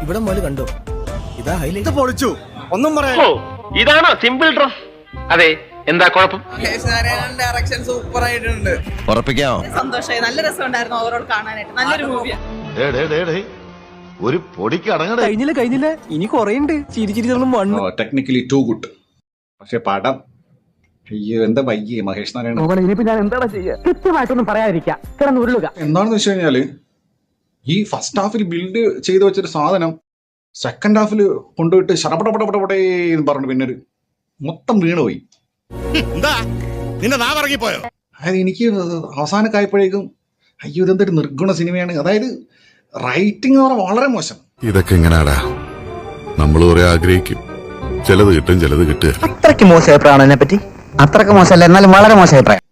ഇവിടെ മുതൽ കണ്ടോ? ഇതാ ഹൈലൈറ്റ്. പൊളിച്ചു. ഒന്നും പറയാ. ഇതാണോ സിമ്പിൾ ഡ്രസ്? അതെ, എന്താ കുഴപ്പം? ഡയറക്ഷൻ സൂപ്പർ ആയിട്ടുണ്ട്. ഉറപ്പിക്കാമോ? സന്തോഷമായി, നല്ല രസമുണ്ടായിരുന്നു ഓവറോൾ കാണാനായിട്ട്. നല്ലൊരു മൂവിയാണ്. ഒരു പൊടിക്ക് അടങ്ങട. കഴിഞ്ഞില്ല ഇനി കൊറേ ഉണ്ട്. Technically too good. പക്ഷെ പടം അയ്യോ എന്താ വയ്യേ മഹേഷ് നാരായണൻ. എന്താണെന്ന് വെച്ച് കഴിഞ്ഞാല് ഈ ഫസ്റ്റ് ഹാഫിൽ ബിൽഡ് ചെയ്ത് വെച്ചൊരു സാധനം സെക്കൻഡ് ഹാഫിൽ കൊണ്ടുപോയിട്ട് ശരപടപടപടപടേ എന്ന് പറഞ്ഞു പിന്നെ ഒരു മൊത്തം വീണുപോയി. അതായത് എനിക്ക് അവസാനമൊക്കെ ആയപ്പോഴേക്കും അയ്യോ ഇതെന്തൊരു നിർഗുണ സിനിമയാണ്. അതായത് റൈറ്റിംഗ് എന്ന് പറഞ്ഞാൽ വളരെ മോശം. ഇതൊക്കെ എങ്ങനാടാ? നമ്മൾ കുറെ ആഗ്രഹിക്കും, ചിലത് കിട്ടും ചിലത് കിട്ടുക. അത്രയ്ക്ക് മോശം അഭിപ്രായമാണ് എന്നെ പറ്റി. അത്രയ്ക്ക് മോശമല്ല, എന്നാലും വളരെ മോശം അഭിപ്രായം.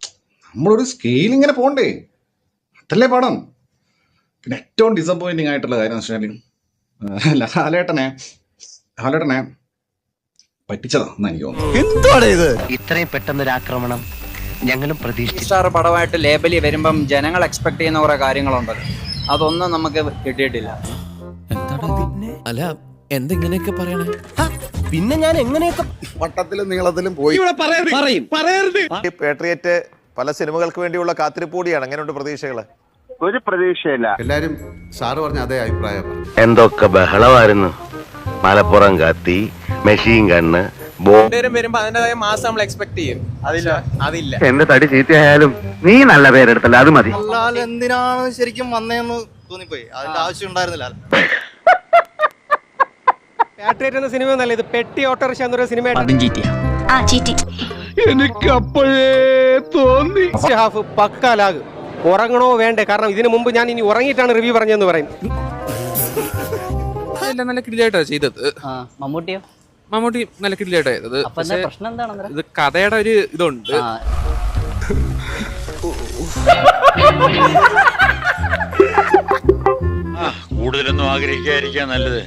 നമ്മളൊരു സ്കെയിൽ ഇങ്ങനെ പോണ്ടേ, അതല്ലേ പടം. പിന്നെ ഏറ്റവും ഡിസപ്പോയിന്റിങ് ആയിട്ടുള്ള കാര്യം എന്ന് വെച്ചാൽ ലാലേട്ടനെ പറ്റിച്ചതാ എന്ന് എനിക്ക് തോന്നുന്നു. എന്താണ് ഇത്? ഇത്രയും പെട്ടെന്നൊരു ആക്രമണം ഞങ്ങളും പ്രതീക്ഷിച്ചു. സ്റ്റാർ പടമായിട്ട് ലേബലി വരുമ്പം ജനങ്ങൾ എക്സ്പെക്ട് ചെയ്യുന്ന കുറെ കാര്യങ്ങളുണ്ടല്ലോ, അതൊന്നും നമുക്ക് കിട്ടിയിട്ടില്ല. അല്ല എന്തെങ്ങനെയൊക്കെ പറയണേ? പിന്നെ ഞാൻ എങ്ങനെയൊക്കെ വട്ടത്തിലും നീളത്തിലും പോയി. പേട്രിയറ്റ് പല സിനിമകൾക്ക് വേണ്ടിയുള്ള കാത്തിരിപ്പൂടിയാണ്. അങ്ങനെയുണ്ട് പ്രതീക്ഷകള്? ഒരു പ്രതീക്ഷയില്ല. എല്ലാരും സാറ് പറഞ്ഞ അതേ അഭിപ്രായം. എന്തൊക്കെ ബഹളമായിരുന്നു. മലപ്പുറം കത്തി, മെഷീൻ ഗണ്ണ്, വരുമ്പോ അതിന്റേതായ മാസം നമ്മൾ എക്സ്പെക്ട് ചെയ്യും. അതില്ല. എന്റെ തടി ചീത്തയായാലും നീ നല്ല പേരെടുത്തല്ല, അത് മതി. എന്തിനാണ് ശരിക്കും വന്നേന്ന് തോന്നിപ്പോയി. അതിന്റെ ആവശ്യം ഉണ്ടായിരുന്നില്ല. പാട്രിയറ്റ് എന്ന സിനിമ നല്ല, ഇത് പെട്ടി ഓട്ടോറിക്ഷ എന്നൊരു സിനിമ. എനിക്ക് അപ്പോഴേ തോന്നി ഹാഫ് പക്കാലാകും. ഉറങ്ങണോ വേണ്ടേ? കാരണം ഇതിനു മുമ്പ് ഞാൻ ഇനി ഉറങ്ങിയിട്ടാണ് റിവ്യൂ പറഞ്ഞതെന്ന് പറയും. നല്ല കിടിലായിട്ടാണ് ചെയ്തത്. മമ്മൂട്ടി നല്ല കിടിലായിട്ടാണ് ചെയ്തത്. പ്രശ്നം എന്താണ്? ഇത് കഥയുടെ ഒരു ഇതുണ്ട്. കൂടുതലൊന്നും ആഗ്രഹിക്കാതിരിക്കാൻ നല്ലത്.